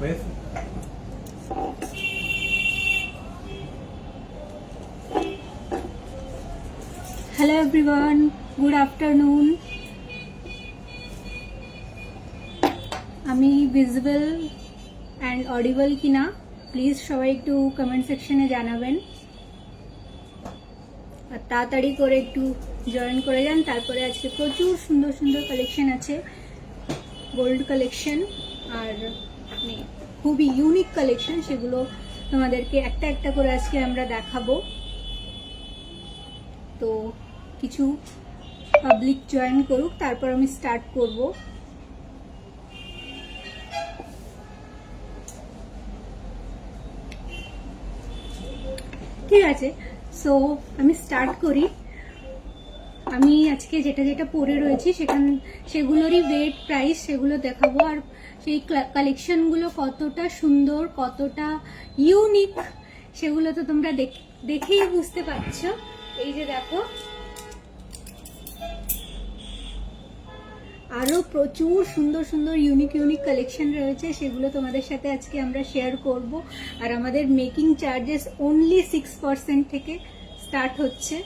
হয়েছে? Hello everyone, good afternoon. আমি visible and audible কিনা প্লিজ সবাই একটু কমেন্ট সেকশনে জানাবেন, আর তাড়াতাড়ি করে একটু জয়েন করে যান। তারপরে আজকে প্রচুর সুন্দর সুন্দর কালেকশন আছে, গোল্ড কালেকশন, আর মানে খুবই ইউনিক কালেকশন, সেগুলো তোমাদেরকে একটা একটা করে আজকে আমরা দেখাবো। তো কিছু পাবলিক জয়েন করুক, তারপর আমি স্টার্ট করব। ঠিক আছে, সো আমি স্টার্ট করি। আমি আজকে যেটা যেটা পরে রয়েছি সেগুলোরই ওয়েট, প্রাইস সেগুলো দেখাবো, আর সেই কালেকশনগুলো কতটা সুন্দর, কতটা ইউনিক সেগুলো তো তোমরা দেখেই বুঝতে পারছো। এই যে দেখো, আরো প্রচুর সুন্দর সুন্দর ইউনিক ইউনিক কালেকশন রয়েছে, সেগুলো তোমাদের সাথে আজকে আমরা শেয়ার করব। আর আমাদের মেকিং চার্জেস অনলি 6% থেকে স্টার্ট হচ্ছে,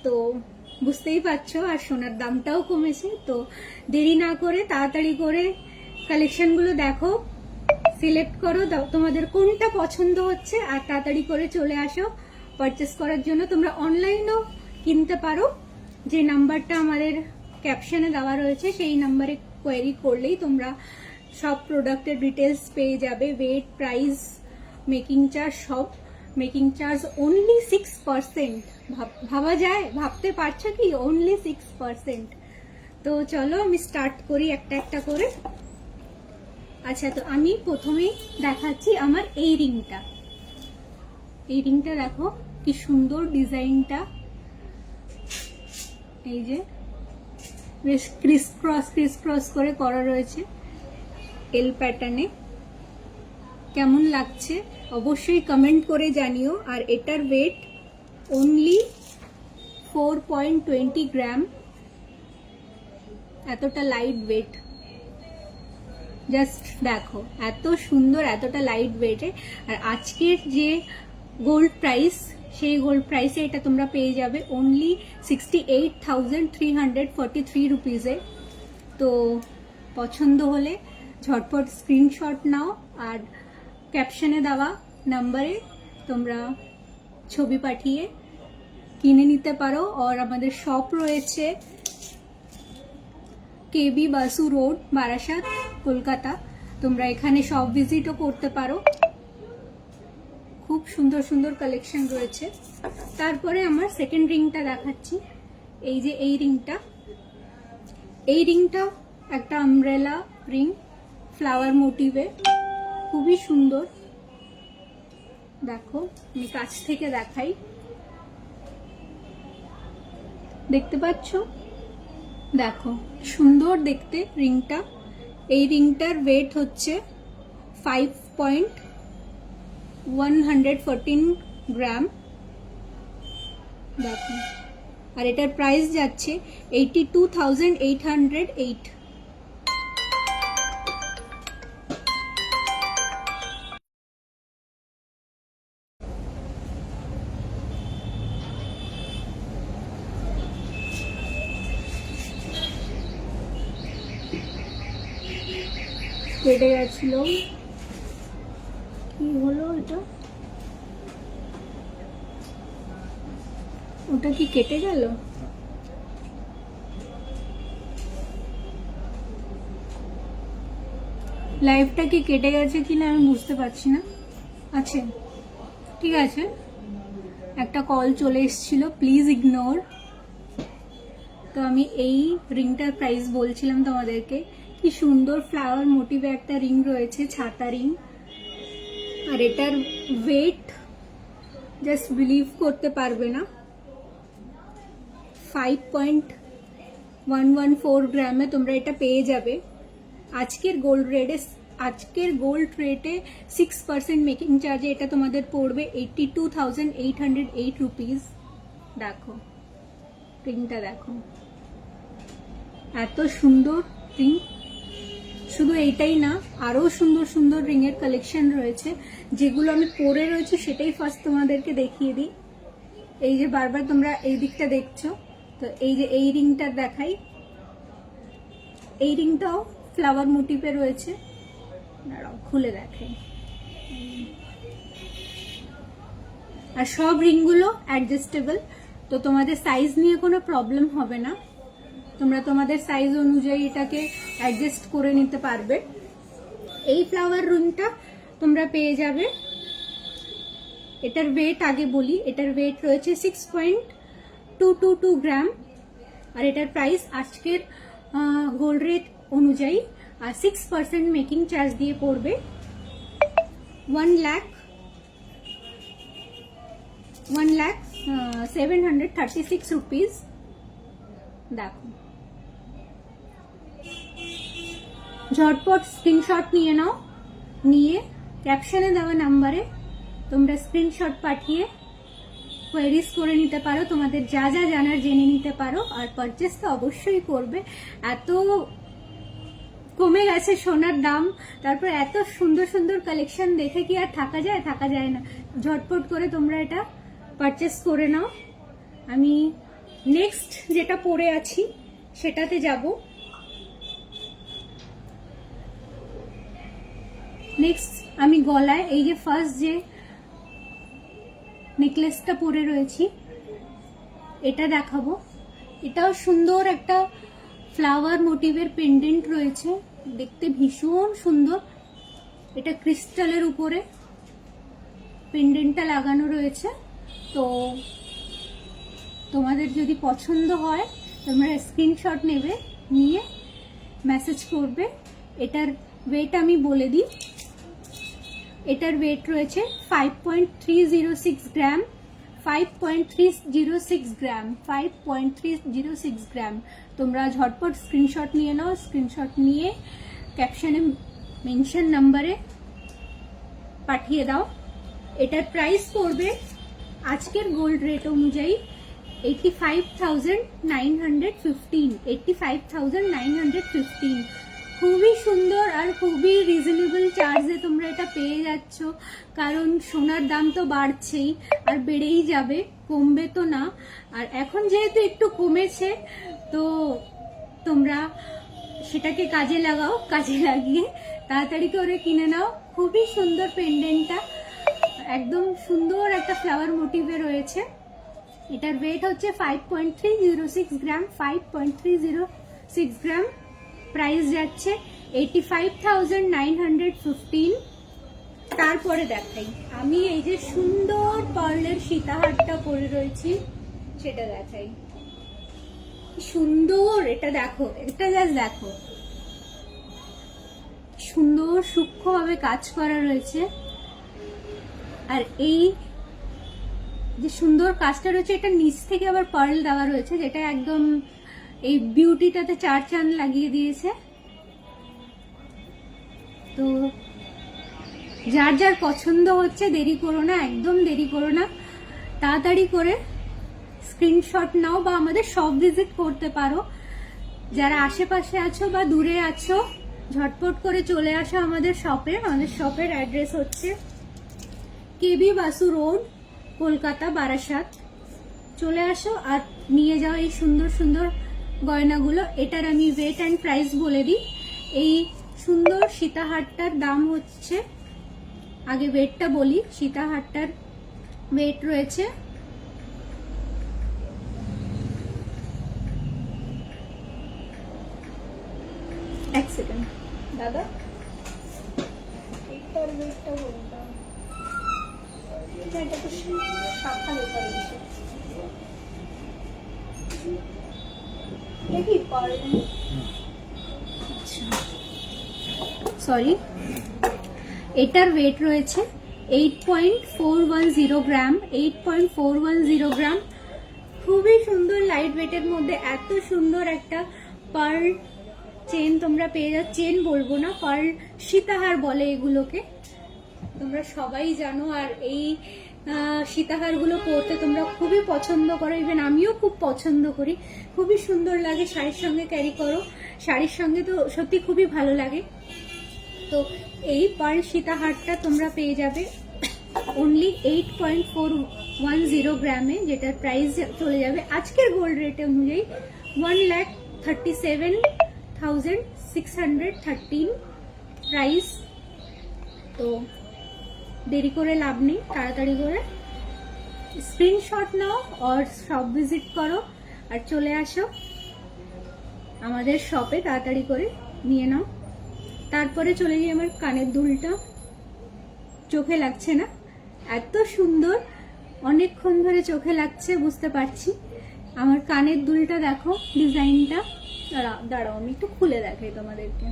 তো বুঝতেই পারছো, আর সোনার দামটাও কমেছে। তো দেরি না করে তাড়াতাড়ি করে কালেকশনগুলো দেখো, সিলেক্ট করো, তোমাদের কোনটা পছন্দ হচ্ছে, আর তাড়াতাড়ি করে চলে আসো পারচেস করার জন্য। তোমরা অনলাইনেও কিনতে পারো, যে নাম্বারটা আমাদের ক্যাপশনে দেওয়া রয়েছে সেই নাম্বারে কোয়েরি করলেই তোমরা সব প্রোডাক্টের ডিটেলস পেয়ে যাবে, ওয়েট, প্রাইস, মেকিং চার্জ সব। মেকিং চার্জ অনলি 6%, ভাবা যায়? ভাবতে পারছো কি? অনলি 6%। তো চলো আমি স্টার্ট করি একটা একটা করে। আচ্ছা, তো আমি প্রথমেই দেখাচ্ছি আমার এই রিংটা। এই রিংটা দেখো কি সুন্দর ডিজাইনটা, এই যে বেশ ক্রিস ক্রস করে করা রয়েছে এল প্যাটার্নে। কেমন লাগছে অবশ্যই কমেন্ট করে জানিও। আর এটার ওয়েট অনলি 4.20 গ্রাম, এতটা লাইট ওয়েট। জাস্ট দেখো এত সুন্দর, এতটা লাইট ওয়েটে। আর আজকের যে গোল্ড প্রাইস, সেই গোল্ড প্রাইসে এটা তোমরা পেয়ে যাবে অনলি 68,343 রুপিজে। তো পছন্দ হলে ঝটপট স্ক্রিনশট নাও, আর ক্যাপশনে দেওয়া নাম্বারে তোমরা ছবি পাঠিয়ে কিনে নিতে পারো। আর আমাদের শপ রয়েছে কেবি বাসু রোড, বারাসাত, কলকাতা। তোমরা এখানে শপ ভিজিটও করতে পারো, খুব সুন্দর সুন্দর কালেকশন রয়েছে। তারপরে আমার সেকেন্ড রিংটা দেখাচ্ছি। এই যে এই রিংটা, এই রিংটা একটা আমব্রেলা রিং, ফ্লাওয়ার মোটিভে, খুবই সুন্দর। দেখো আমি কাছ থেকে দেখাই, দেখতে পাচ্ছ? দেখো সুন্দর দেখতে রিংটা। এই রিংটার ওয়েট হচ্ছে 5.114 গ্রাম। দেখো, আর এটার প্রাইস যাচ্ছে 82,808। কেটে গেছিল, কি হলো এটা? ওটা কি কেটে গেল? লাইভটা কি কেটে গেছে কিনা আমি বুঝতে পারছি না। আচ্ছা ঠিক আছে, একটা কল চলে এসেছিল, প্লিজ ইগনোর। তো আমি এই রিংটার প্রাইস বলছিলাম তোমাদেরকে। কি সুন্দর ফ্লাওয়ার মোটিভে একটা রিং রয়েছে, ছাতা রিং। আর এটার ওয়েট জাস্ট বিলিভ করতে পারবে না, 5.114 গ্রামে তোমরা এটা পেয়ে যাবে। আজকের গোল্ড রেটে 6% মেকিং চার্জে এটা তোমাদের পড়বে 82,808 রুপিস। দেখো রিংটা, দেখো এত সুন্দর রিং। শুধু এইটাই না, আরো সুন্দর সুন্দর রিং এর কালেকশন রয়েছে, যেগুলো আমি পরে রয়েছে সেটাই ফার্স্ট তোমাদেরকে দেখিয়ে দিই। এই যে বারবার তোমরা এই দিকটা দেখছো, তো এই যে এই রিংটা দেখাই, এই রিংটাও ফ্লাওয়ার মোটিভে রয়েছে, খুলে দেখাই। আর সব রিংগুলো অ্যাডজাস্টেবল, তো তোমাদের সাইজ নিয়ে কোনো প্রবলেম হবে না, তোমরা তোমাদের সাইজ অনুযায়ী এটাকে অ্যাডজাস্ট করে নিতে পারবে। এই ফ্লাওয়ার রিংটা তোমরা পেয়ে যাবে, এটার ওয়েট আগে বলি, এটার ওয়েট রয়েছে 6.222 গ্রাম, আর এটার প্রাইস আজকের গোল্ড রেট অনুযায়ী আর 6% মেকিং চার্জ দিয়ে পড়বে 1,736 রুপিস। দেখো, ঝটপট স্ক্রিনশট নিয়ে নাও, নিয়ে ক্যাপশনে দেওয়া নাম্বারে তোমরা স্ক্রিনশট পাঠিয়ে কোয়েরিজ করে নিতে পারো, তোমাদের যা যা জানার জেনে নিতে পারো, আর পারচেস তো অবশ্যই করবে। এত কমে গেছে সোনার দাম, তারপর এত সুন্দর সুন্দর কালেকশন দেখে কি আর থাকা যায়? থাকা যায় না। ঝটপট করে তোমরা এটা পারচেস করে নাও। আমি নেক্সট যেটা পরে আছি সেটাতে যাব। নেক্সট আমি গলায় এই যে ফার্স্ট যে নেকলেসটা পরে রয়েছি এটা দেখাবো। এটাও সুন্দর একটা ফ্লাওয়ার মোটিভের পেন্ডেন্ট রয়েছে, দেখতে ভীষণ সুন্দর। এটা ক্রিস্টালের উপরে পেন্ডেন্টটা লাগানো রয়েছে, তো তোমাদের যদি পছন্দ হয় তোমরা স্ক্রিনশট নেবে, নিয়ে মেসেজ করবে। এটার ওয়েট আমি বলে দিই, এটার ওয়েট রয়েছে 5.306 গ্রাম, 5.306 গ্রাম, 5.306 গ্রাম। তোমরা ঝটপট স্ক্রিনশট নিয়ে নাও, স্ক্রিনশট নিয়ে ক্যাপশনে মেনশন নাম্বারে পাঠিয়ে দাও। এটার প্রাইস পড়বে আজকের গোল্ড রেট অনুযায়ী 85,915, 85,915। খুবই সুন্দর আর খুবই রিজনেবল চার্জে তোমরা এটা পেয়ে যাচ্ছ, কারণ সোনার দাম তো বাড়ছেই আর বেড়েই যাবে, কমবে তো না। আর এখন যেহেতু একটু কমেছে, তো তোমরা সেটাকে কাজে লাগাও, কাজে লাগিয়ে তাড়াতাড়ি করে কিনে নাও। খুবই সুন্দর পেন্ডেন্টটা, একদম সুন্দর একটা ফ্লাওয়ার মোটিভে রয়েছে। এটার ওয়েট হচ্ছে 5.306 গ্রাম, 5.306 গ্রাম। প্রাইস যাচ্ছে 85,915। তারপরে দেখাই আমি এই যে সুন্দর পার্লের সীতাহারটা পরে রয়েছি, সেটা দেখাই। সুন্দর, এটা দেখো, এটা জাস্ট দেখো, সুন্দর সূক্ষ্মভাবে কাজ করা রয়েছে। আর এই যে সুন্দর কাজটা রয়েছে, এটা নিচ থেকে আবার পার্ল দেওয়া রয়েছে, যেটা একদম এই বিউটিটাতে চার চাঁদ লাগিয়ে দিয়েছে। তো যার যার পছন্দ হচ্ছে দেরি করো না, একদম দেরি করো না, তাড়াতাড়ি করে স্ক্রিনশট নাও বা আমাদের শপ ভিজিট করতে পারো। যারা আশেপাশে আছো বা দূরে আছো, ঝটপট করে চলে আসো আমাদের শপে। আমাদের শপের অ্যাড্রেস হচ্ছে কেবি বাসু রোড, কলকাতা, বারাসাত। চলে আসো আর নিয়ে যাও এই সুন্দর সুন্দর গয়নাগুলো। এটার আমি ওয়েট অ্যান্ড প্রাইস বলে দিই। এই সুন্দর সীতাহারটার দাম হচ্ছে, আগে ওয়েটটা বলি, সীতাহারটার ওয়েট রয়েছে এক সেকেন্ড দাদা, এইটার ওয়েটটা বলে দাও। এটা তো শাখা লেখা রয়েছে, দেখি সরি। এটার ওয়েট রয়েছে 8.410 গ্রাম, 8.410 গ্রাম। খুবই সুন্দর লাইট ওয়েটের মধ্যে এত সুন্দর একটা পার্ল চেন তোমরা পেয়ে যাচ্ছ। চেন বলবো না, পার্ল সীতাহার বলে এগুলোকে, তোমরা সবাই জানো। আর এই সীতাহারগুলো পরতে তোমরা খুবই পছন্দ করো, ইভেন আমিও খুব পছন্দ করি, খুবই সুন্দর লাগে। শাড়ির সঙ্গে ক্যারি করো, শাড়ির সঙ্গে তো সত্যি খুবই ভালো লাগে। তো এই পার্ল সীতাহারটা তোমরা পেয়ে যাবে অনলি 8.410 গ্রামে, যেটার প্রাইস চলে যাবে আজকের গোল্ড রেট অনুযায়ী 1,37,613 প্রাইস। তো দেরি করে লাভ নেই, তাড়াতাড়ি করে স্ক্রিনশট নাও আর শপ ভিজিট করো আর চলে আসো আমাদের শপে, তাড়াতাড়ি করে নিয়ে নাও। তারপরে চলে যাই আমার কানের দুলটা, চোখে লাগছে না, এত সুন্দর, অনেকক্ষণ ধরে চোখে লাগছে বুঝতে পারছি। আমার কানের দুলটা দেখো, ডিজাইনটা, দাঁড়াও আমি একটু খুলে দেখাই তোমাদেরকে।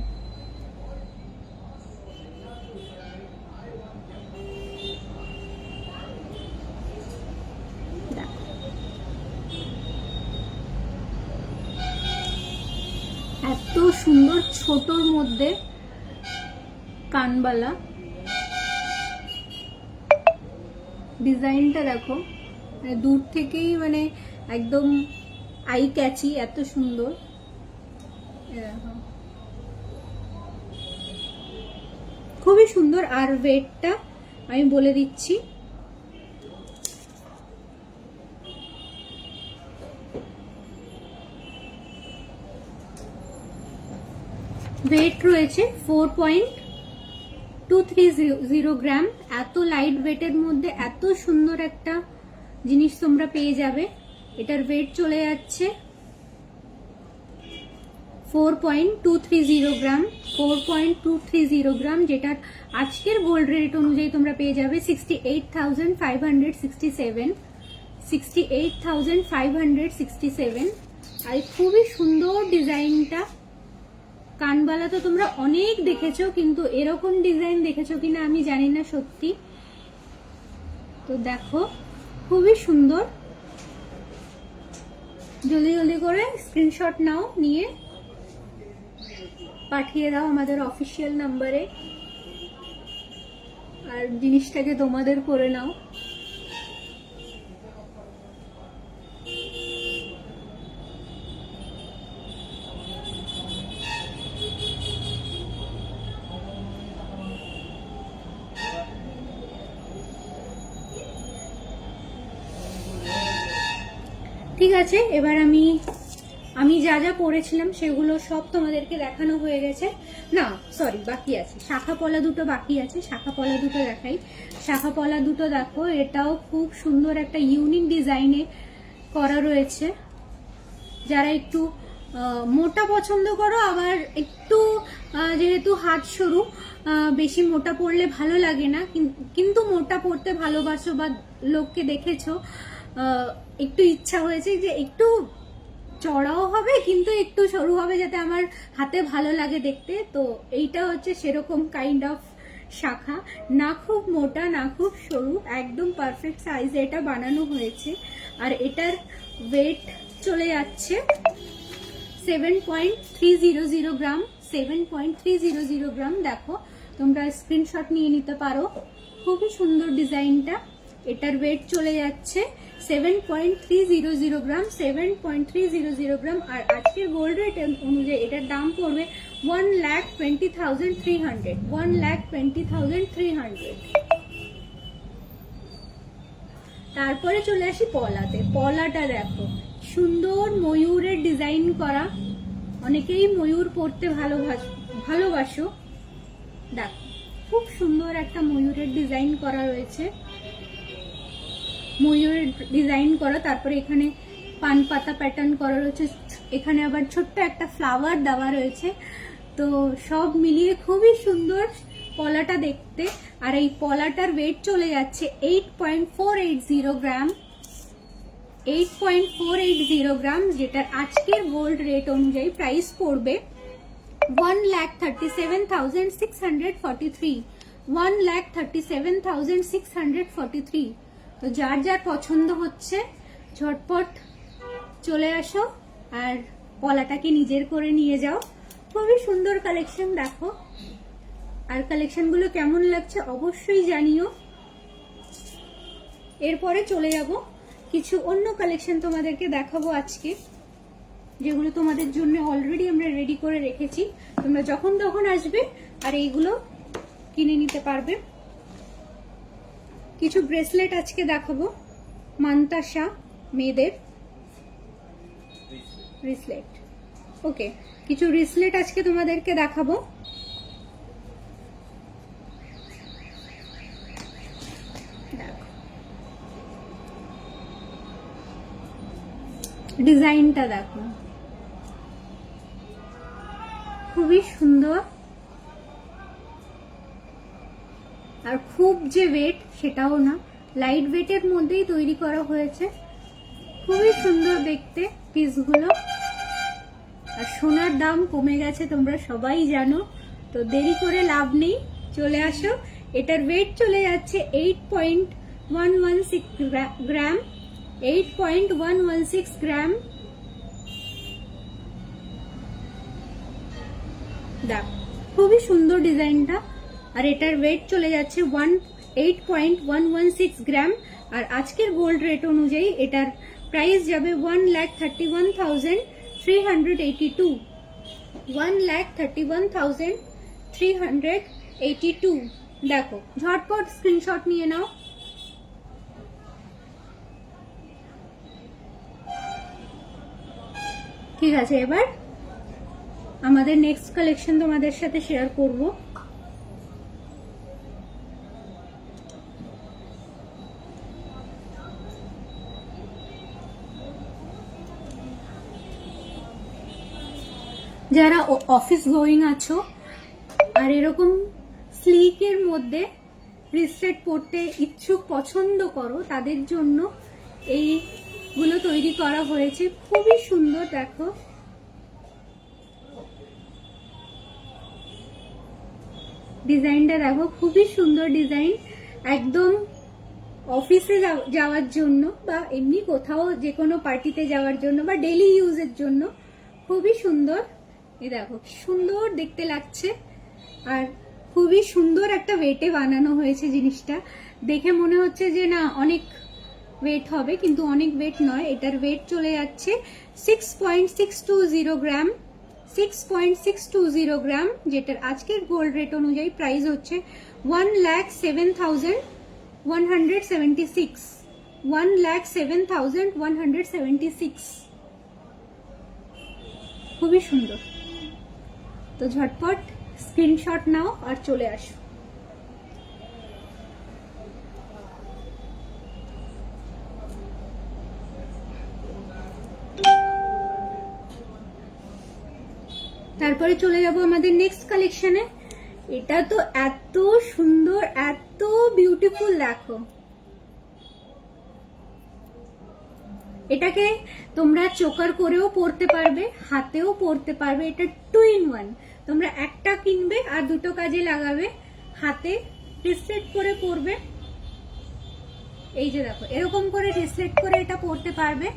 এত সুন্দর ছোটর মধ্যে কানবালা, ডিজাইনটা দেখো, দূর থেকেই মানে একদম আই ক্যাচি, এত সুন্দর। খুবই সুন্দর। আর ওয়েটটা আমি বলে দিচ্ছি, ওয়েট রয়েছে 4.230 গ্রাম। এত লাইট ওয়েটের মধ্যে এত সুন্দর একটা জিনিস তোমরা পেয়ে যাবে। এটার ওয়েট চলে যাচ্ছে 4.230 গ্রাম, 4.230 গ্রাম, যেটা আজকের গোল্ড রেট অনুযায়ী তোমরা পেয়ে যাবে 68,567, 68,567। আর খুবই সুন্দর ডিজাইনটা। কানবালা তো তোমরা অনেক দেখেছো, কিন্তু এরকম ডিজাইন দেখেছো কিনা আমি জানি না সত্যি। তো দেখো খুবই সুন্দর, জলদি জলদি করে স্ক্রিনশট নাও, নিয়ে পাঠিয়ে দাও আমাদের অফিসিয়াল নাম্বারে, আর জিনিসটাকে তোমাদের করে নাও। ঠিক আছে, এবার আমি যা যা পরেছিলাম সেগুলো সব তোমাদেরকে দেখানো হয়ে গেছে। না সরি, বাকি আছে, শাখা পলা দুটো বাকি আছে, শাখা পলা দুটো দেখাই। শাখা পলা দুটো দেখো, এটাও খুব সুন্দর একটা ইউনিক ডিজাইনে করা রয়েছে। যারা একটু মোটা পছন্দ করো, আবার একটু যেহেতু হাত সরু, বেশি মোটা পরলে ভালো লাগে না, কিন্তু মোটা পরতে ভালোবাসো বা লোককে দেখেছো, একটু ইচ্ছা হয়েছে যে একটু চড়াও হবে কিন্তু একটু সরু হবে, যাতে আমার হাতে ভালো লাগে দেখতে। তো এইটা হচ্ছে সেরকম কাইন্ড অফ শাখা, না খুব মোটা না খুব সরু, একদম পারফেক্ট সাইজে এটা বানানো হয়েছে। আর এটার ওয়েট চলে যাচ্ছে 7.300 গ্রাম, 7.300 গ্রাম। দেখো তোমরা স্ক্রিনশট নিয়ে নিতে পারো, খুবই সুন্দর ডিজাইনটা। এটার ওয়েট চলে যাচ্ছে 7.300 গ্রাম, 7.300 গ্রাম। আর আজকের গোল্ড রেট অনুযায়ী এটার দাম পড়বে 1,20,300, 1,20,300। তারপরে চলে আসি পলাতে। পলাটা দেখো, সুন্দর ময়ূরের ডিজাইন করা, অনেকেই ময়ূর পরতে ভালোবাসো। দেখো খুব সুন্দর একটা ময়ূরের ডিজাইন করা রয়েছে, ময়ূরের ডিজাইন করা। তারপরে এখানে পান পাতা প্যাটার্ন করা রয়েছে, এখানে আবার ছোট্ট একটা ফ্লাওয়ার দেওয়া রয়েছে। তো সব মিলিয়ে খুবই সুন্দর পলাটা দেখতে। আর এই পলাটার ওয়েট চলে যাচ্ছে 8.480 গ্রাম, 8.480 গ্রাম, যেটার আজকের গোল্ড রেট অনুযায়ী প্রাইস পড়বে 1,37,643, 1,37,643। তো যার যার পছন্দ হচ্ছে ঝটপট চলে আসো আর পলাটাকে নিজের করে নিয়ে যাও। খুবই সুন্দর কালেকশন দেখো। আর কালেকশনগুলো কেমন লাগছে অবশ্যই জানিও। এরপরে চলে যাব কিছু অন্য কালেকশন তোমাদেরকে দেখাবো আজকে, যেগুলো তোমাদের জন্য অলরেডি আমরা রেডি করে রেখেছি। তোমরা যখন তখন আসবে আর এইগুলো কিনে নিতে পারবে। কিছু ব্রেসলেট আজকে দেখাবো, মান্তাসা মেয়েদের রিসলেট। ওকে, কিছু রিসলেট আজকে তোমাদেরকে দেখাবো। ডিজাইনটা দেখো, খুবই সুন্দর আর খুব যে ওয়েট সেটাও না, লাইট ওয়েটের মধ্যেই তৈরি করা হয়েছে। খুবই সুন্দর দেখতে পিসগুলো। আর সোনার দাম কমে গেছে তোমরা সবাই জানো, তো দেরি করে লাভ নেই, চলে আসো। এটার ওয়েট চলে যাচ্ছে 8.116 গ্রাম, 8.116 গ্রাম। দেখ খুবই সুন্দর ডিজাইনটা। আর এটার ওয়েট চলে যাচ্ছে 8.116 গ্রাম। আর আজকের গোল্ড রেট অনুযায়ী এটার প্রাইস যাবে 1,31,382, 1,31,382। দেখো ঝটপট স্ক্রিনশট নিয়ে নাও। ঠিক আছে, এবার আমাদের নেক্সট কালেকশন তোমাদের সাথে শেয়ার করব। যারা অফিস গোয়িং আছো আর এরকম স্লিকের মধ্যে রিসলেট পরতে ইচ্ছুক, পছন্দ করো, তাদের জন্য এইগুলো তৈরি করা হয়েছে। খুবই সুন্দর, দেখো ডিজাইনটা দেখো, খুবই সুন্দর ডিজাইন। একদম অফিসে যাওয়ার জন্য বা এমনি কোথাও যে কোনো পার্টিতে যাওয়ার জন্য বা ডেইলি ইউজের জন্য খুবই সুন্দর। এই দেখো সুন্দর দেখতে লাগছে। আর খুবই সুন্দর একটা ওয়েটে বানানো হয়েছে জিনিসটা। দেখে মনে হচ্ছে যে না অনেক ওয়েট হবে, কিন্তু অনেক ওয়েট নয়। এটার ওয়েট চলে যাচ্ছে 6.620 গ্রাম, 6.620 গ্রাম, যেটার আজকের গোল্ড রেট অনুযায়ী প্রাইস হচ্ছে 1,07,176, 1,07,176। খুবই সুন্দর। তো ঝটপট স্ক্রিনশট নাও আর চলে আসো। তারপরে চলে যাব আমাদের নেক্সট কালেকশনে। এটা তো এত সুন্দর, এত বিউটিফুল, দেখো এটাকে তোমরা চোকার করেও পরতে পারবে, হাতেও পরতে পারবে। এটা 2 in 1, তোমরা একটা কিনবে আর দুটো কাজে লাগাবে। হাতে রিসলেট করে পরবে, এই যে দেখো এরকম করে রিসলেট করে এটা পরতে পারবে।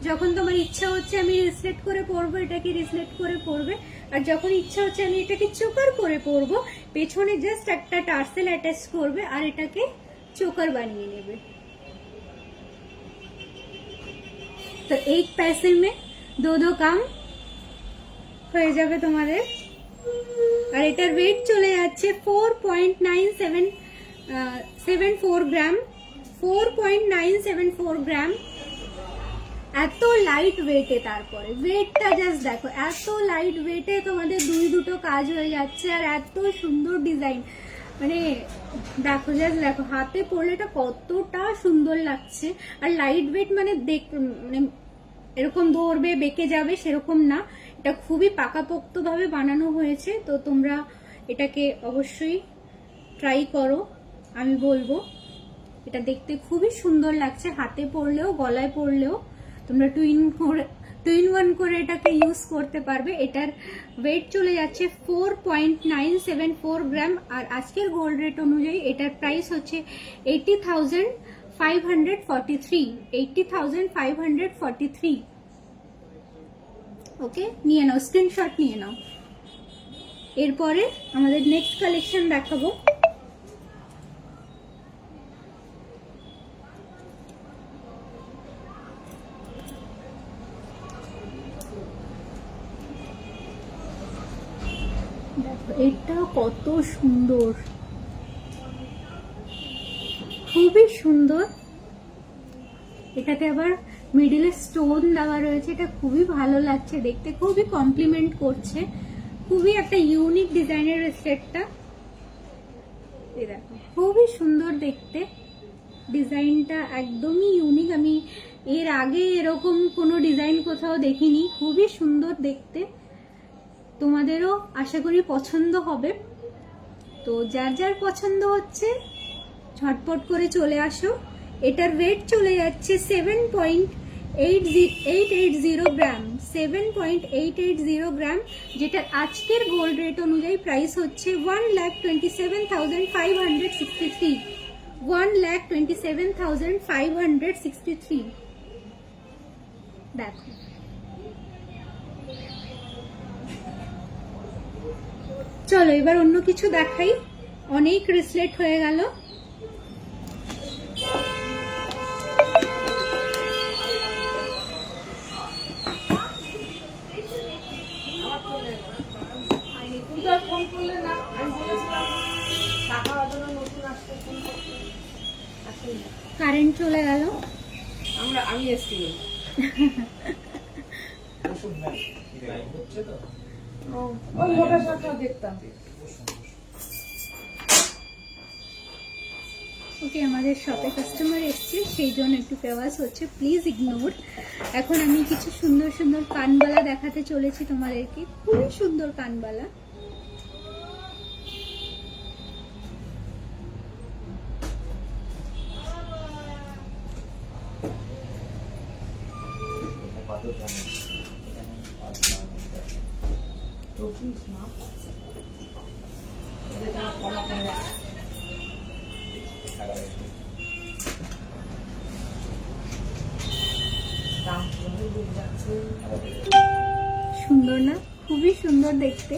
যখন তোমার ইচ্ছা হচ্ছে আমি রিসলেট করে পরবো, এটাকে রিসলেট করে পরবে। আর যখন ইচ্ছা হচ্ছে আমি এটাকে চোকার করে পরবো, পেছনে জাস্ট একটা টার্সেল অ্যাটাচ করবে আর এটাকে চোকার বানিয়ে নেবে। তো एक पैसे में दो काम হয়ে যাবে তোমাদের। আর এটার ওয়েট চলে যাচ্ছে 4.974 গ্রাম, 4.974 গ্রাম। এত লাইট ওয়েটে, তারপরে ওয়েটটা জাস্ট দেখো, এত লাইট ওয়েটে তোমাদের দুটো কাজ হয়ে যাচ্ছে। আর এত সুন্দর ডিজাইন, মানে দেখো জাস্ট দেখো হাতে পরলে এটা কতটা সুন্দর লাগছে। আর লাইট ওয়েট মানে মানে এরকম ধরবে বেঁকে যাবে সেরকম না, এটা খুবই পাকাপোক্ত ভাবে বানানো হয়েছে। তো তোমরা এটাকে অবশ্যই ট্রাই করো, আমি বলবো। এটা দেখতে খুবই সুন্দর লাগছে, হাতে পরলেও গলায় পরলেও তোমরা 2 in 1 করে এটাকে ইউজ করতে পারবে। এটার ওয়েট চলে যাচ্ছে 4.974 গ্রাম। আর আজকের গোল্ড রেট অনুযায়ী এটার প্রাইস হচ্ছে 80,543, 80,543। ওকে, নিয়ে নাও, স্ক্রিনশট নিয়ে নাও। এরপরে আমাদের নেক্সট কালেকশন দেখাবো। এটা কত সুন্দর, খুবই সুন্দর। এটাতে আবার মিডিলে স্টোন দেওয়া রয়েছে, এটা খুবই ভালো লাগছে দেখতে, খুবই কমপ্লিমেন্ট করছে, খুবই একটা ইউনিক ডিজাইনের সেটটা। দেখো খুবই সুন্দর দেখতে, ডিজাইনটা একদমই ইউনিক, আমি এর আগে এরকম কোনো ডিজাইন কোথাও দেখিনি, খুবই সুন্দর দেখতে। তোমাদেরও আশা করি পছন্দ হবে। তো যার যার পছন্দ হচ্ছে ঝটপট করে চলে আসো। এটার ওয়েট চলে যাচ্ছে 7.880 গ্রাম, 7.880 গ্রাম, যেটার আজকের গোল্ড রেট অনুযায়ী প্রাইস হচ্ছে 1,27,563, 1,27,563। দেখো চলো এবার অন্য কিছু দেখাই, অনেক রিসলেট হয়ে গেল। কারেন্ট চলে গেল, আমি এসছি দেখতাম। ওকে, আমাদের শপে কাস্টমার এসছে সেই জন্য একটু ফেমাস হচ্ছে, প্লিজ ইগনোর। এখন আমি কিছু সুন্দর সুন্দর কানবালা দেখাতে চলেছি তোমাদেরকে, খুবই সুন্দর কানবালা। সুন্দর না, খুবই সুন্দর দেখতে,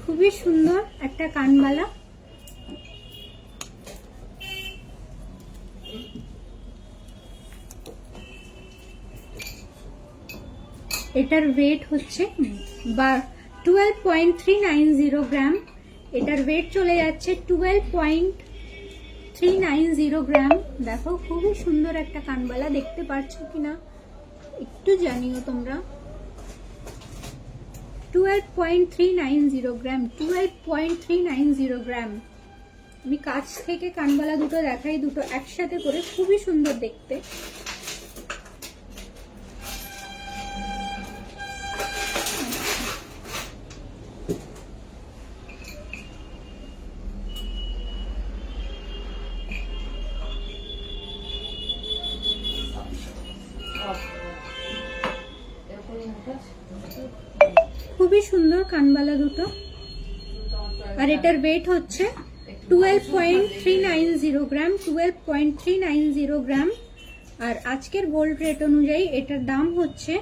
খুবই সুন্দর একটা কানবালা। এটার ওয়েট হচ্ছে 12.390 গ্রাম, এটার ওয়েট চলে যাচ্ছে 12.390 গ্রাম। দেখো খুবই সুন্দর একটা কানবালা, দেখতে পাচ্ছ কিনা একটু জানিও তোমরা। 12.390 গ্রাম, 12.390 গ্রাম। আমি কাছ থেকে কানবালা দুটো দেখাই, দুটো একসাথে করে, খুবই সুন্দর দেখতে। খুবই সুন্দর কানবালা দুটো, আর এটার ওয়েট হচ্ছে 12.390 গ্রাম, 12.390 গ্রাম। আর আজকের গোল্ড রেট অনুযায়ী এটার দাম হচ্ছে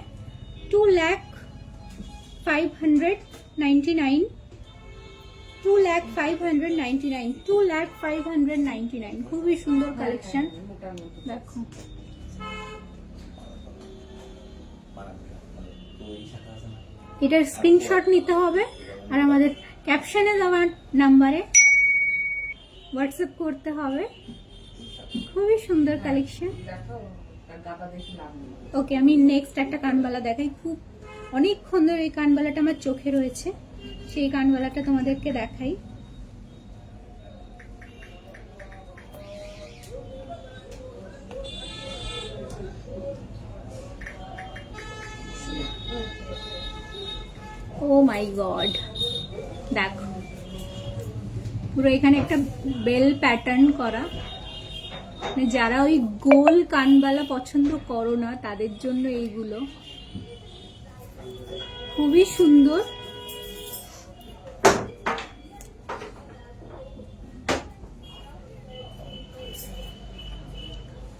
2,599, 2,599, 2,599। খুবই সুন্দর কালেকশন, দেখো। এটার স্ক্রিনশট নিতে হবে আর আমাদের ক্যাপশনে দেওয়া নাম্বারে হোয়াটসঅ্যাপ করতে হবে। খুবই সুন্দর কালেকশন। ওকে, আমি নেক্সট একটা কানবালা দেখাই, খুব অনেকক্ষণ ধরে এই কানবালাটা আমার চোখে রয়েছে, সেই কানবালাটা তোমাদেরকে দেখাই। ও মাই গড, দেখো পুরো এখানে একটা বেল প্যাটার্ন করা, যারা ওই গোল কানবালা পছন্দ করো না তাদের জন্য এইগুলো খুবই সুন্দর।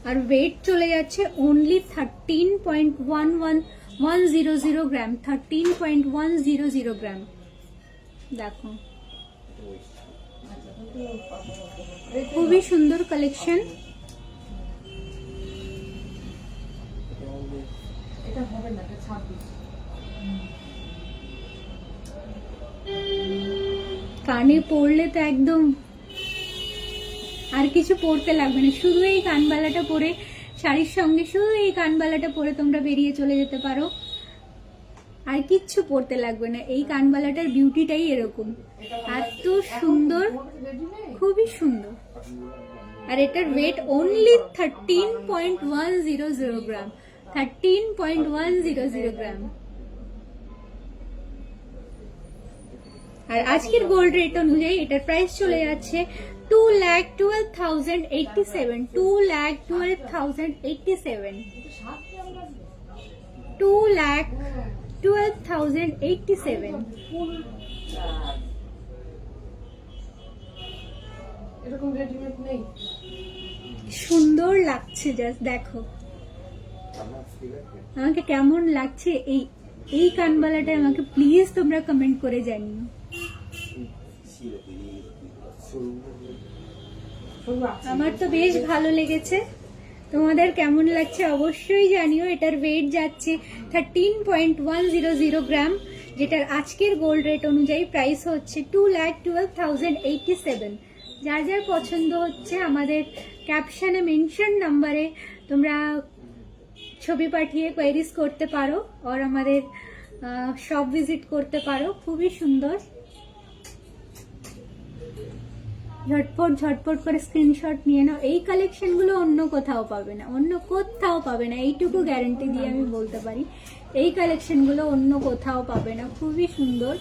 আর ওয়েট চলে যাচ্ছে অনলি 13.100 গ্রাম, 13.100 গ্রাম। দেখো খুবই সুন্দর কালেকশন। কানে পরলে তো একদম আর কিছু পরতে লাগবে না, শুধু এই কানবালাটা পরে, শাড়ির সঙ্গে শুধু এই কানবালাটা পরে তোমরা বেরিয়ে চলে যেতে পারো, আর কিচ্ছু পরতে লাগবে না। এই কানবালাটার বিউটিটাই এরকম, এত সুন্দর, খুবই সুন্দর। আর এটার ওয়েট অনলি 13.100 গ্রাম, 13.100 গ্রাম। আর আজকের গোল্ড রেট অনুযায়ী এটার প্রাইস চলে যাচ্ছে 2,12,087, 2,12,087, 2,12,087। এরকম রেডিমেড নেই। সুন্দর লাগছে, জাস্ট দেখো আমাকে কেমন লাগছে এই এই কানবালাটা, আমাকে প্লিজ তোমরা কমেন্ট করে জানিও। আমার তো বেশ ভালো লেগেছে, তোমাদের কেমন লাগছে অবশ্যই জানিও। এটার ওয়েট যাচ্ছে 13.100 গ্রাম, যেটার আজকের গোল্ড রেট অনুযায়ী প্রাইস হচ্ছে 2,12,087। যার যার পছন্দ হচ্ছে আমাদের ক্যাপশনে মেনশন নাম্বারে তোমরা ছবি পাঠিয়ে কোয়েরিজ করতে পারো, আর আমাদের শপ ভিজিট করতে পারো। খুবই সুন্দর, ঝটপট ঝটপট করে স্ক্রিনশট নিয়ে নাও। এই কালেকশনগুলো অন্য কোথাও পাবে না, অন্য কোথাও পাবে না, এইটুকু গ্যারান্টি দিয়ে আমি বলতে পারি। এই কালেকশনগুলো অন্য কোথাও পাবে না, খুবই সুন্দর।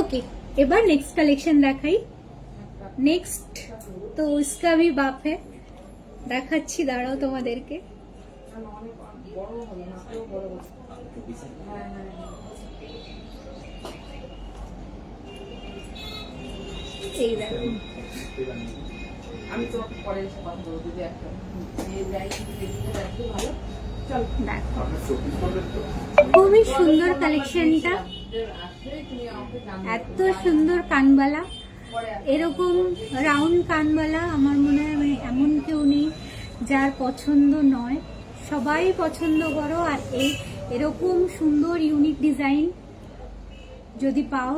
ओके, এবার নেক্সট কালেকশন দেখাই। নেক্সট তো इसका भी बाप है, দেখাচ্ছি, দাঁড়াও তোমাদেরকে। এই দেখো, আমি তোমাকে পরে এসে কথা বলবো, যদি একটা যাই ভালো। চল দেখো খুবই সুন্দর কালেকশনটা, এত সুন্দর কানবালা। এরকম রাউন্ড কানবালা আমার মনে হয় মানে এমন কেউ নেই যার পছন্দ নয়, সবাই পছন্দ করো। আর এই এরকম সুন্দর ইউনিক ডিজাইন যদি পাও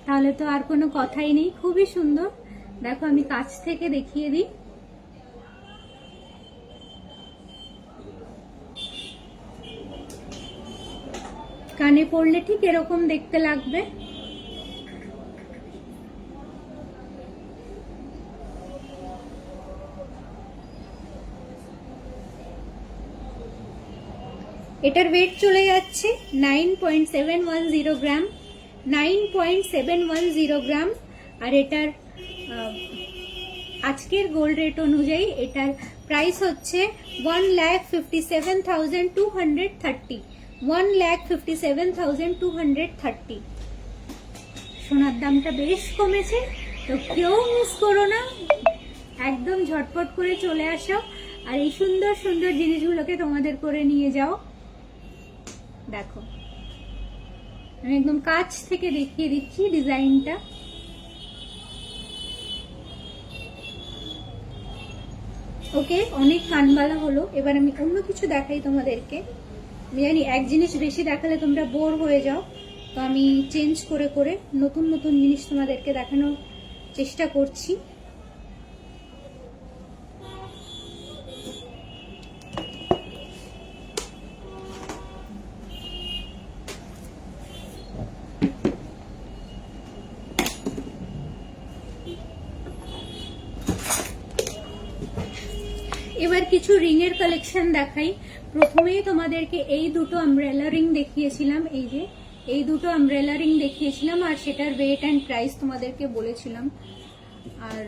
তাহলে তো আর কোনো কথাই নেই, খুবই সুন্দর। দেখো আমি কাছ থেকে দেখিয়ে দিই। কানে পড়লে ঠিক এরকম দেখতে লাগবে। এটার ওয়েট চলে যাচ্ছে 9.710 গ্রাম, 9.710 গ্রাম। আর এটার আজকের গোল্ড রেট অনুযায়ী এটার প্রাইস হচ্ছে 1,57,230, 1,57,230। সোনার দামটা বেশ কমেছে, তো কেউ মিস করো না, একদম ঝটপট করে চলে আসো আর এই সুন্দর সুন্দর জিনিসগুলোকে তোমাদের করে নিয়ে যাও। দেখো আমি একদম কাছ থেকে দেখিয়ে দিচ্ছি ডিজাইনটা। ওকে, অনেক কানবালা হলো, এবার আমি অন্য কিছু দেখাই তোমাদেরকে। আমি জানি এক জিনিস বেশি দেখালে তোমরা বোর হয়ে যাও, তো আমি চেঞ্জ করে করে নতুন নতুন জিনিস তোমাদেরকে দেখানোর চেষ্টা করছি। এবার কিছু রিং এর কালেকশন দেখাই। প্রথমেই তোমাদেরকে এই দুটো আমব্রেলা রিং দেখিয়েছিলাম, এই যে এই দুটো আমব্রেলা রিং দেখিয়েছিলাম, আর সেটার ওয়েট অ্যান্ড প্রাইস তোমাদেরকে বলেছিলাম। আর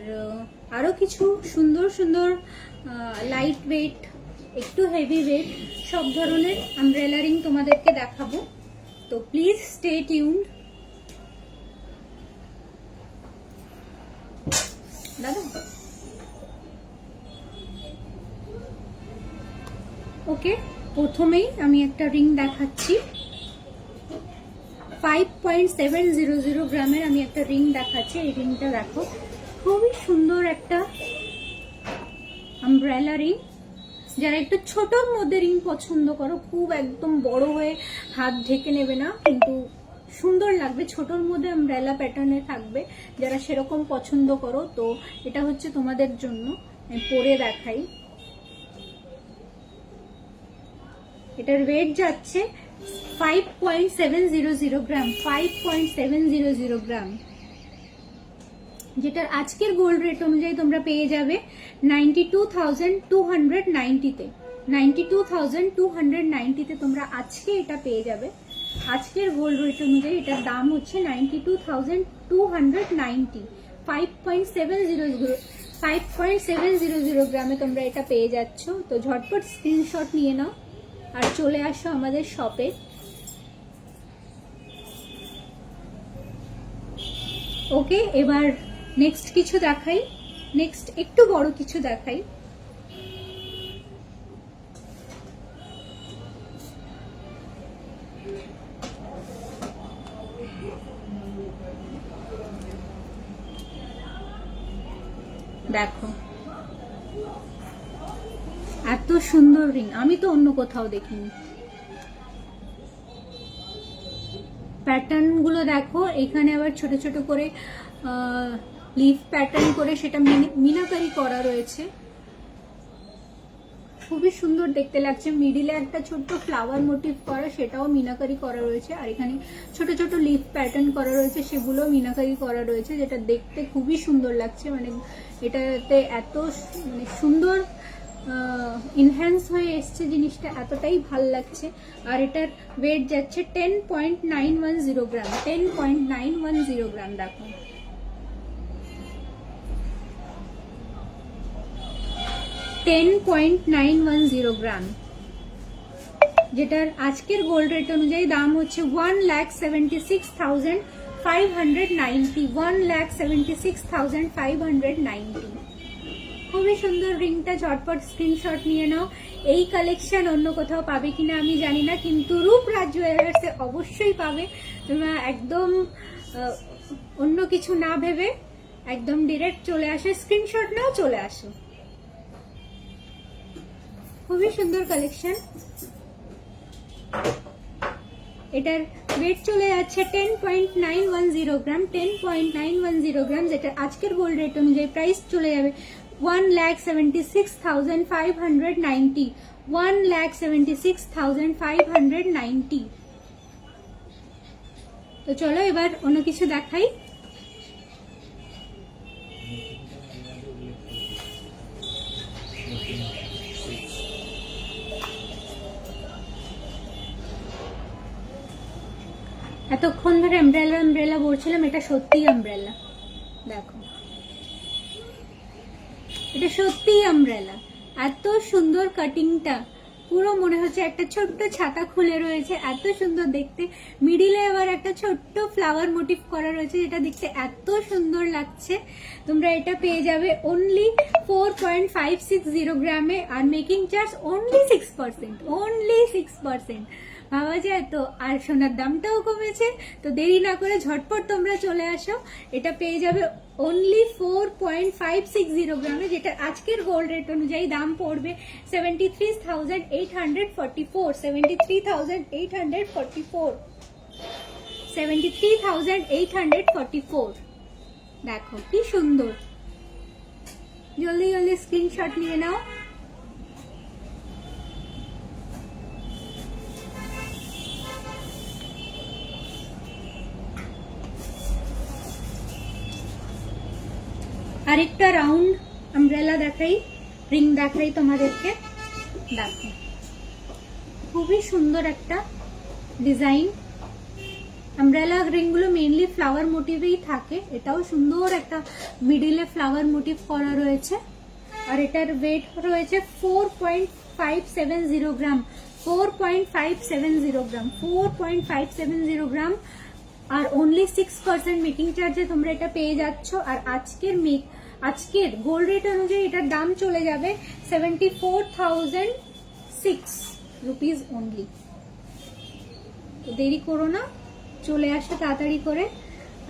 আরো কিছু সুন্দর সুন্দর লাইট ওয়েট, একটু হেভি ওয়েট, সব ধরনের আমব্রেলা রিং তোমাদেরকে দেখাবো, তো প্লিজ স্টে টিউনড। দাদা ওকে, প্রথমেই আমি একটা রিং দেখাচ্ছি, 5.700 গ্রামের আমি একটা রিং দেখাচ্ছি। এই রিংটা দেখো, খুবই সুন্দর একটা আমব্রেলা রিং। যারা একটু ছোটর মধ্যে রিং পছন্দ করো, খুব একদম বড় হয়ে হাত ঢেকে নেবে না, কিন্তু সুন্দর লাগবে, ছোটর মধ্যে আমব্রেলা প্যাটার্নে থাকবে, যারা সেরকম পছন্দ করো, তো এটা হচ্ছে তোমাদের জন্য। আমি পরে দেখাই। এটার ওয়েট যাচ্ছে 5.700 গ্রাম, 5.700 গ্রাম, যেটার আজকের গোল্ড রেট অনুযায়ী তোমরা পেয়ে যাবে 92,290-তে। 92,290-তে তোমরা আজকে এটা পেয়ে যাবে। আজকের গোল্ড রেট অনুযায়ী এটার দাম হচ্ছে 92,290। 5.700 গ্রামে তোমরা এটা পেয়ে যাচ্ছ। তো ঝটপট স্ক্রিনশট নিয়ে নাও আর চলে আসো আমাদের শপে। ওকে, এবার নেক্সট কিছু দেখাই, নেক্সট একটু বড় কিছু দেখাই। দেখো এত সুন্দর রিং আমি তো অন্য কোথাও দেখিনি। প্যাটার্ন গুলো দেখো, এখানে আবার ছোট ছোট করে লিফ প্যাটার্ন করে সেটা মিনাকারি করা রয়েছে, খুবই সুন্দর দেখতে লাগছে। মিডিলে একটা ছোট্ট ফ্লাওয়ার মোটিভ করা, সেটাও মিনাকারি করা রয়েছে, আর এখানে ছোট ছোট লিফ প্যাটার্ন করা রয়েছে, সেগুলো মিনাকারি করা রয়েছে, যেটা দেখতে খুবই সুন্দর লাগছে। মানে এটাতে এত মানে সুন্দর ইনহ্যান্স হয়ে এসছে জিনিসটা, এতটাই ভাল লাগছে। আর এটার ওয়েট যাচ্ছে 10.910 গ্রাম, 10.910 গ্রাম। দেখো 10.910 গ্রাম, যেটার আজকের গোল্ড রেট অনুযায়ী দাম হচ্ছে 1,76,590, 1,76,590। খুবই সুন্দর রিংটা, ঝটপট স্ক্রিনশট নিয়ে নাও। এই কালেকশন অন্য কোথাও পাবে কিনা আমি জানি না, কিন্তু রূপরাজ জুয়েলার্সে অবশ্যই পাবে। তোমরা একদম অন্য কিছু না ভেবে একদম ডিরেক্ট চলে আসো, স্ক্রিনশট নাও, চলে আসো। খুবই সুন্দর কালেকশন। এটার ওয়েট চলে যাচ্ছে 10.910 গ্রাম, 10.910 গ্রাম, যেটা আজকের গোল্ড রেট অনুযায়ী প্রাইস চলে যাবে 1,76,590, 1,76,590। তো চলো এবার অন্য কিছু দেখাই। এতক্ষণ ধরে আমব্রেলা আমব্রেলা বলছিলাম, এটা সত্যি আমব্রেলা। দেখো এটা সত্যি আমব্রেলা, এত সুন্দর কাটিংটা, পুরো মনে হচ্ছে একটা ছোট্ট ছাতা খুলে রয়েছে, এত সুন্দর দেখতে। মিডিলে আবার একটা ছোট্ট ফ্লাওয়ার মোটিভ করা রয়েছে, যেটা দেখতে এত সুন্দর লাগছে। তোমরা এটা পেয়ে যাবে অনলি 4.560 গ্রামে, are making charge only 6%, only 6%। ভাবা যায় তো, আর সোনার দামটাও কমেছে। তো দেরি না করে ঝটপট তোমরা চলে আসো, এটা পেয়ে যাবে অনলি 4.560 গ্রামে, যেটা আজকের গোল্ড রেট অনুযায়ী দাম পড়বে 73,844, 73,844, 73,844। দেখো কি সুন্দর, জলদি জলদি স্ক্রিনশট নিয়ে নাও। আরেকটা রাউন্ড আমব্রেলা দেখাই, রিং দেখাই তোমাদেরকে। দেখো খুবই সুন্দর একটা ডিজাইন। আমব্রেলা রিংগুলো মেইনলি ফ্লাওয়ার মোটিভেই থাকে, এটাও সুন্দর একটা মিডিলে ফ্লাওয়ার মোটিভ করা রয়েছে। আর এটার ওয়েট রয়েছে 4.570 গ্রাম, 4.570 গ্রাম, 4.570 গ্রাম। আর অনলি 6% মেকিং চার্জে তোমরা এটা পেয়ে যাচ্ছ। আর আজকের গোল্ড রেট অনুযায়ী এটার দাম চলে যাবে 74,006 রুপিস অনলি। তো দেরি করো না, চলে আসো তাড়াতাড়ি করে,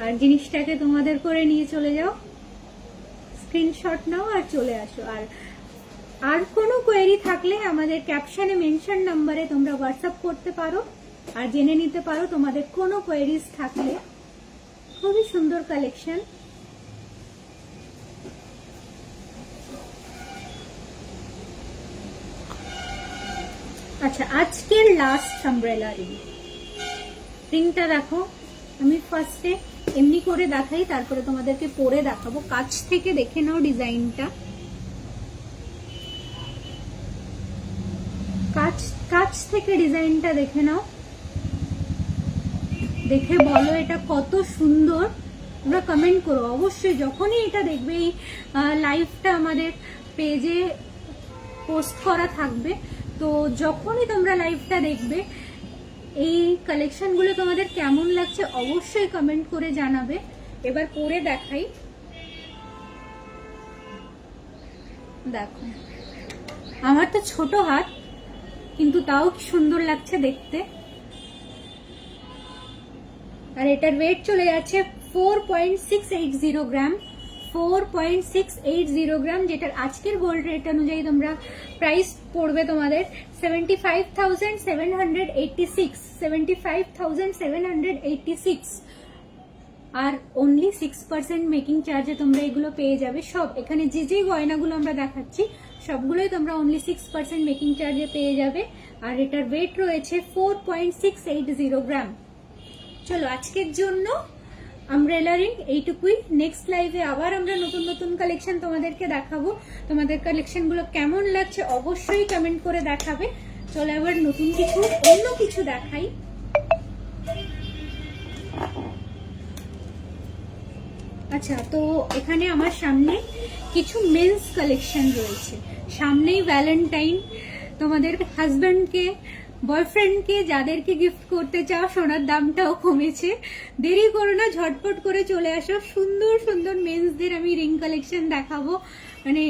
আর জিনিসটাকে তোমাদের করে নিয়ে চলে যাও। স্ক্রিনশট নাও আর চলে আসো। আর আর কোনো কোয়েরি থাকলে আমাদের ক্যাপশনে মেনশন নাম্বারে তোমরা হোয়াটসঅ্যাপ করতে পারো আর জেনে নিতে পারো তোমাদের কোনো কোয়েরিজ থাকলে। খুবই সুন্দর কালেকশন। আচ্ছা, আজকের লাস্ট আমব্রেলা রিংটা দেখো। আমি ফার্স্টে এমনি করে দেখাই, তারপরে তোমাদেরকে পরে দেখাবো। কাছ থেকে দেখে নাও ডিজাইনটা, কাছ থেকে ডিজাইনটা দেখে নাও, দেখে বলো এটা কত সুন্দর। তোমরা কমেন্ট করো অবশ্যই যখনই এটা দেখবে। এই লাইভটা আমাদের পেজে পোস্ট করা থাকবে, তো যখনই তোমরা লাইভটা দেখবে এই কালেকশনগুলো তোমাদের কেমন লাগছে অবশ্যই কমেন্ট করে জানাবে। এবার পরে দেখাই, দেখো আমার তো ছোট হাত কিন্তু তাও কি সুন্দর লাগছে দেখতে। আর এটার ওয়েট চলে যাচ্ছে 4.680 গ্রাম, 4.680 গ্রাম, যেটার আজকের গোল্ড রেট অনুযায়ী তোমরা প্রাইস পড়বে তোমাদের 75,786, 75,786। আর অনলি 6% মেকিং চার্জে তোমরা এগুলো পেয়ে যাবে। সব এখানে যে যে গয়নাগুলো আমরা দেখাচ্ছি সবগুলোই তোমরা অনলি 6% মেকিং চার্জে পেয়ে যাবে। আর এটার ওয়েট রয়েছে 4.680 গ্রাম। চলো আজকের জন্য আমব্রেলা রিং এইটুকুই। নেক্সট লাইভে আবার আমরা নতুন নতুন কালেকশন তোমাদেরকে দেখাবো। তোমাদের কালেকশনগুলো কেমন লাগছে অবশ্যই কমেন্ট করে দেখাবে। চলো এবার নতুন কিছু, অন্য কিছু দেখাই। আচ্ছা, তো এখানে আমার সামনে কিছু মেন্স কালেকশন রয়েছে। সামনেই ভ্যালেন্টাইন, তোমাদের হাজব্যান্ডকে, বয়ফ্রেন্ডকে যাদেরকে গিফট করতে চাও, সোনার দামটাও কমেছে। দেরি করো না, ঝটপট করে চলে আসো। সুন্দর সুন্দর মেন্সদের আমি রিং কালেকশন দেখাবো, মানে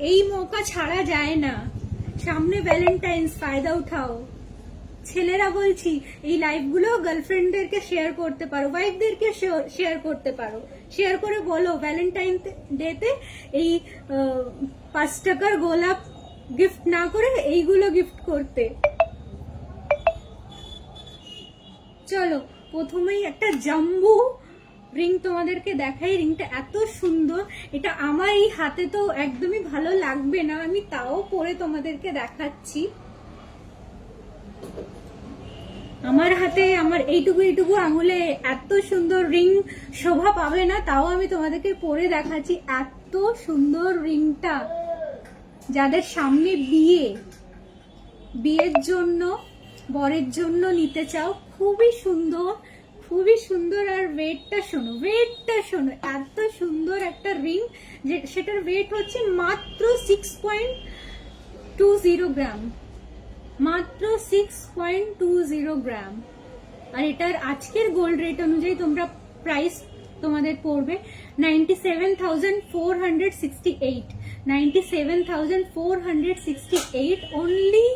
এই মৌকা ছাড়া যায় না। সামনে ভ্যালেন্টাইন্স, ফায়দা উঠাও। ছেলেরা বলছি এই লাইভগুলো গার্লফ্রেন্ডদেরকে শেয়ার করতে পারো, ওয়াইফদেরকে শেয়ার করতে পারো। শেয়ার করে বলো ভ্যালেন্টাইন ডেতে এই 5 টাকার গোলাপ গিফট না করে এইগুলো গিফট করতে। চলো প্রথমেই একটা জাম্বু রিং তোমাদেরকে দেখাই। রিংটা এত সুন্দর, এটা আমার এই হাতে তো একদমই ভালো লাগবে না, আমি তাও পরে তোমাদেরকে দেখাচ্ছি। আমার হাতে আমার এইটুকু আঙুলে এত সুন্দর রিং শোভা পাবে না, তাও আমি তোমাদেরকে পরে দেখাচ্ছি। এত সুন্দর রিংটা, যাদের সামনে বিয়ের জন্য, বরের জন্য নিতে চাও, খুবই সুন্দর, খুবই সুন্দর। আর ওয়েটটা শোনো, এত সুন্দর একটা রিং, যে সেটার ওয়েট হচ্ছে মাত্র 6.20 গ্রাম, মাত্র 6.20 গ্রাম। আর এটার আজকের গোল্ড রেট অনুযায়ী তোমরা প্রাইস তোমাদের পড়বে 97,468, 97,468 অনলি।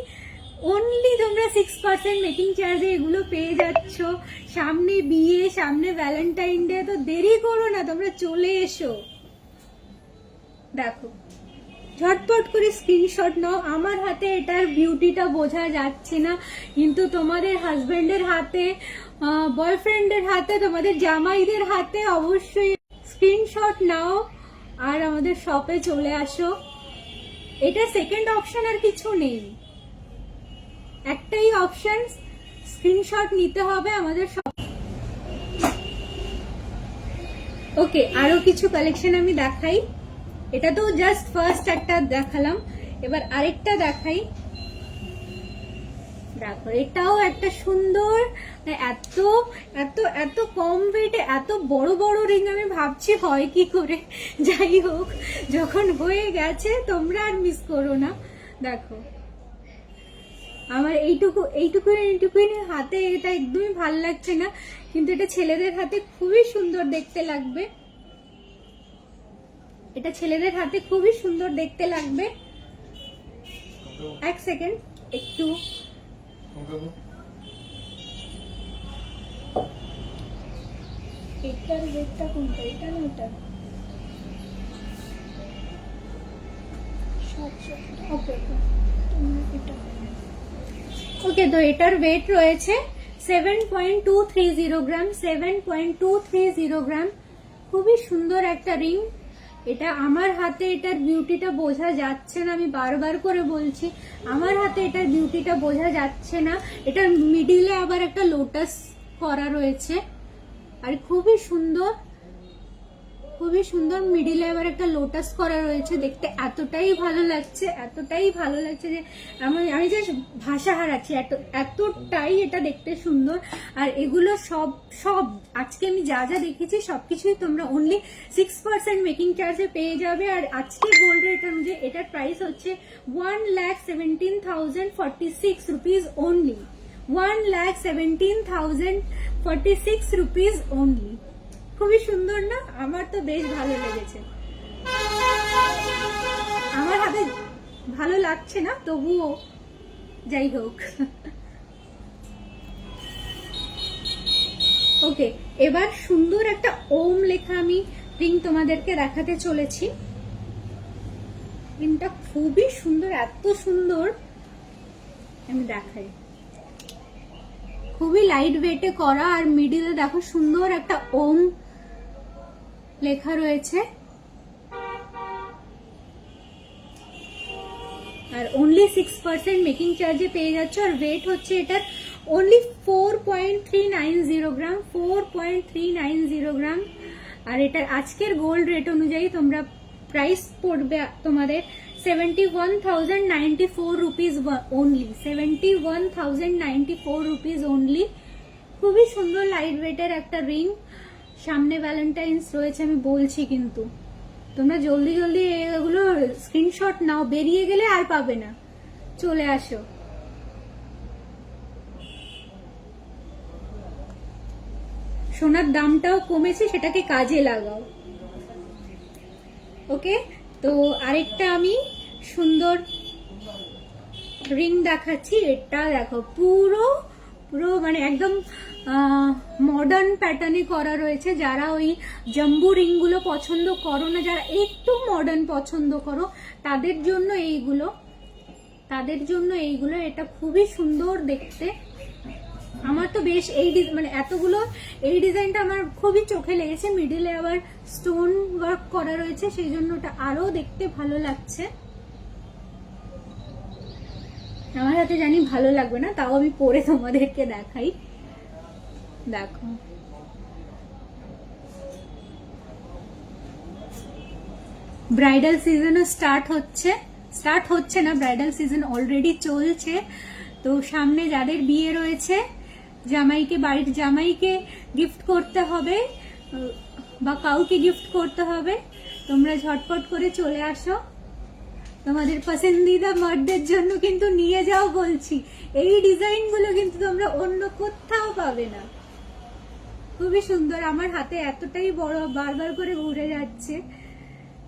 তোমরা 6% মেকিং চার্জে এগুলো পেয়ে যাচ্ছ। সামনে বিয়ে, সামনে ভ্যালেন্টাইন ডে, তো দেরি করো না, তোমরা চলে এসো। দেখো ঝটপট করে স্ক্রিনশট নাও। আমার হাতে এটার বিউটিটা বোঝা যাচ্ছে না, কিন্তু তোমাদের হাজবেন্ডের হাতে, বয়ফ্রেন্ডের হাতে, তোমাদের জামাইদের হাতে অবশ্যই স্ক্রিনশট নাও আর আমাদের শপে চলে আসো। এটা সেকেন্ড অপশন আর কিছু নেই, একটাই অপশন, স্ক্রিনশট নিতে হবে আমাদের শপ। ওকে, আরো কিছু কালেকশন আমি দেখাই। এটা তো জাস্ট ফার্স্ট একটা দেখালাম, এবার আরেকটা দেখাই। দেখো এটাও একটা সুন্দর, এত এত এত কম ওয়েটে এত বড় বড় রিং আমি ভাবছি হয় কি করে। যাই হোক, যখন হয়ে গেছে তোমরা আর মিস করো না। দেখো আমার এইটুকু হাতে এটা একদমই ভাল লাগছে না, কিন্তু এটা ছেলেদের হাতে খুবই সুন্দর দেখতে লাগবে। এটা ছেলেদের হাতে খুবই সুন্দর দেখতে লাগবে। এক সেকেন্ড, একটু এটার রেটটা কোনটা, এটা না ওটা, ওকে ওকে, তো এটার ওয়েট রয়েছে 7.230 গ্রাম, 7.230 গ্রাম। খুবই সুন্দর একটা রিং। এটা আমার হাতে এটার বিউটিটা বোঝা যাচ্ছে না, আমি বারবার করে বলছি আমার হাতে এটার বিউটিটা বোঝা যাচ্ছে না। এটার মিডিলে আবার একটা লোটাস করা রয়েছে, আর খুবই সুন্দর, খুবই সুন্দর। মিডিলে আবার একটা লোটাস করা রয়েছে, দেখতে এতটাই ভালো লাগছে, এতটাই ভালো লাগছে যে আমি জাস্ট ভাষা হারাচ্ছি, এতটাই এটা দেখতে সুন্দর। আর এগুলো সব আজকে আমি যা যা দেখেছি সবকিছুই তোমরা অনলি 6% মেকিং চার্জে পেয়ে যাবে। আর আজকে গোল্ড রেট অনুযায়ী এটার প্রাইস হচ্ছে 1,17,046 রুপিস অনলি, 1,17,046 রুপিস অনলি। খুবই সুন্দর না? আমার তো বেশ ভালো লেগেছে। আমার হাতে ভালো লাগছে না, তবুও যাই হোক। ওকে, এবার সুন্দর একটা ওম লেখা আমি রিং তোমাদেরকে দেখাতে চলেছি। রিংটা খুবই সুন্দর, এত সুন্দর, আমি দেখাই। খুবই লাইট ওয়েটে করা, আর মিডিলে দেখো সুন্দর একটা ওম লেখা রয়েছে। আর অনলি 6% মেকিং চার্জে পেয়ে যাচ্ছে। আর ওয়েট হচ্ছে এটার অনলি 4.390 গ্রাম, 4.390 গ্রাম। আর এটার আজকের গোল্ড রেট অনুযায়ী তোমরা প্রাইস পড়বে তোমাদের 71,094 রুপিস অনলি, 71,094 রুপিস অনলি। খুবই সুন্দর লাইট ওয়েটের একটা রিং। সামনে ভ্যালেন্টাইন্স রয়েছে আমি বলছি, কিন্তু তোমরা জলদি জলদি এগুলো স্ক্রিনশট নাও, বেরিয়ে গেলে আর পাবে না। চলে আসো। সোনার দামটাও কমেছে, সেটাকে কাজে লাগাও। ওকে, তো আরেকটা আমি সুন্দর রিং দেখাচ্ছি। এটা দেখো পুরো পুরো মানে একদম মডার্ন প্যাটার্নে করা রয়েছে। যারা ওই জাম্বু রিং গুলো পছন্দ করো না, যারা একটু মডার্ন পছন্দ করো, তাদের জন্য এইগুলো এটা খুবই সুন্দর দেখতে। আমার তো বেশ মানে এতগুলো এই ডিজাইনটা আমার খুবই চোখে লেগেছে। মিডিলে আবার স্টোন ওয়ার্ক করা রয়েছে, সেই জন্য ওটা আরো দেখতে ভালো লাগছে। আমার হাতে জানি ভালো লাগবে না, তাও আমি পরে তোমাদেরকে দেখাই। দেখো, ব্রাইডাল সিজনও স্টার্ট হচ্ছে না, ব্রাইডাল সিজন অলরেডি চলছে। তো সামনে যাদের বিয়ে রয়েছে, বাড়ির জামাইকে গিফট করতে হবে বা কাউকে গিফট করতে হবে, তোমরা ঝটপট করে চলে আসো। তোমাদের পছন্দিদা মার্ডদের জন্য কিন্তু নিয়ে যাও বলছি। এই ডিজাইন গুলো কিন্তু তোমরা অন্য কোথাও পাবে না। খুবই সুন্দর, আমার হাতে এতটাই বড়, বারবার করে ঘুরে যাচ্ছে।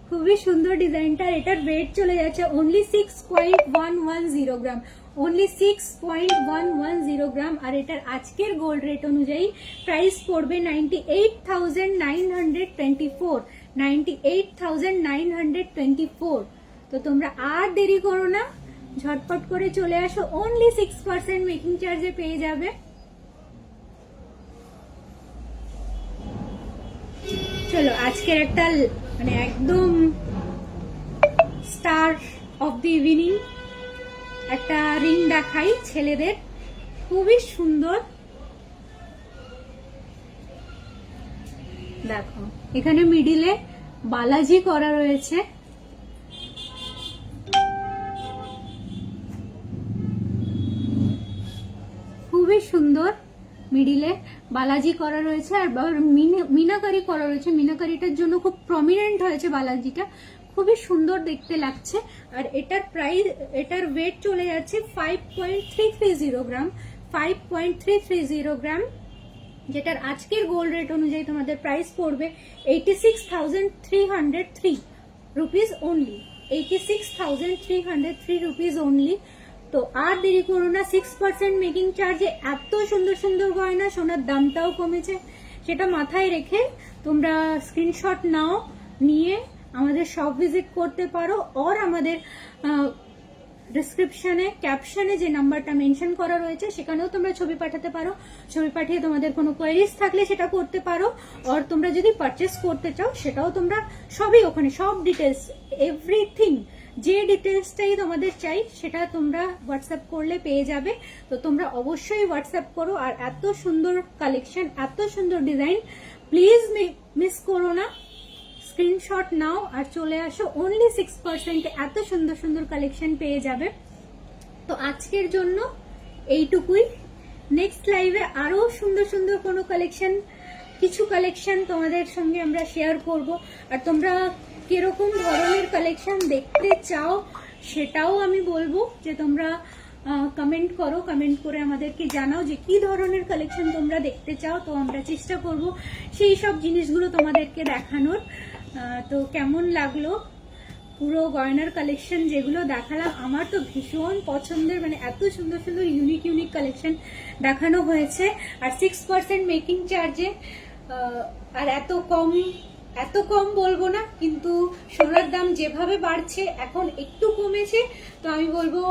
খুবই সুন্দর ডিজাইনটা। এটার ওয়েট চলে যাচ্ছে অনলি 6.110 গ্রাম, অনলি 6.110 গ্রাম। আর এটার আজকের গোল্ড রেট অনুযায়ী প্রাইস পড়বে 98,924, 98,924। তো তোমরা আর দেরি করো না, ঝটপট করে চলে আসো। অনলি 6% মেকিং চার্জে পেয়ে যাবে। চলো আজকের একটা মানে একদম স্টার অফ দি ইভিনিং একটা রিং দেখাই ছেলেদের। খুবই সুন্দর, দেখো এখানে মিডিলে বালাজি করা রয়েছে। খুবই সুন্দর, মিডিলে বালাজি করা রয়েছে, আর মিনাকারি করা রয়েছে। মিনাকারিটার জন্য খুব প্রমিনেন্ট হয়েছে বালাজিটা, খুবই সুন্দর দেখতে লাগছে। আর এটার ওয়েট চলে যাচ্ছে 5.330 গ্রাম, 5.330 গ্রাম, যেটার আজকের গোল্ড রেট অনুযায়ী তোমাদের প্রাইস পড়বে 86,303 রুপিস অনলি, 86,303 রুপিস অনলি। তো আর দেরি করো না, 6% মেকিং চার্জে এত সুন্দর সুন্দর গয়না। সোনার দামটাও কমেছে, সেটা মাথায় রেখে তোমরা স্ক্রিনশট নাও, নিয়ে আমাদের শপ ভিজিট করতে পারো, আর আমাদের ডিসক্রিপশনে ক্যাপশনে যে নাম্বারটা মেনশন করা রয়েছে সেখানেও তোমরা ছবি পাঠাতে পারো। ছবি পাঠিয়ে তোমাদের কোনো কোয়েরিজ থাকলে সেটা করতে পারো, আর তোমরা যদি পারচেস করতে চাও সেটাও তোমরা সবই ওখানে, সব ডিটেলস এভরিথিং, যে ডিটেলসটাই তোমাদের চাই সেটা তোমরা হোয়াটসঅ্যাপ করলে পেয়ে যাবে। তো তোমরা অবশ্যই হোয়াটসঅ্যাপ করো। আর এত সুন্দর কালেকশন, এত সুন্দর ডিজাইন, প্লিজ মিস করো না, স্ক্রিনশট নাও আর চলে আসো। অনলি 6% এত সুন্দর সুন্দর কালেকশন পেয়ে যাবে। তো আজকের জন্য এইটুকুই। নেক্সট লাইভে আরো সুন্দর সুন্দর কোনো কালেকশন, কিছু কালেকশন তোমাদের সঙ্গে আমরা শেয়ার করব। আর তোমরা কিরকম ধরনের কালেকশন দেখতে চাও সেটাও আমি বলবো, যে তোমরা কমেন্ট করো, কমেন্ট করে আমাদেরকে জানাও যে কি ধরনের কালেকশন তোমরা দেখতে চাও। তো আমরা চেষ্টা করব সেই সব জিনিসগুলো তোমাদেরকে দেখানোর। তো কেমন লাগলো পুরো গয়নার কালেকশন যেগুলো দেখালাম? আমার তো ভীষণ পছন্দের, মানে এত সুন্দর সুন্দর ইউনিক ইউনিক কালেকশন দেখানো হয়েছে। আর 6% মেকিং চার্জে, আর এত কম বলবো না, কিন্তু সোনার দাম যেভাবে বাড়ছে এখন একটু কমেছে। তো আমি বলবো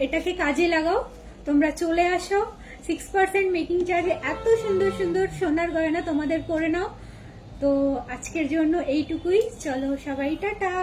এটাকে কাজে লাগাও, তোমরা চলে আসো। 6% মেকিং চার্জে এত সুন্দর সুন্দর সোনার গয়না তোমাদের করে নাও। তো আজকের জন্য এইটুকুই, চলো সবাই টাটা।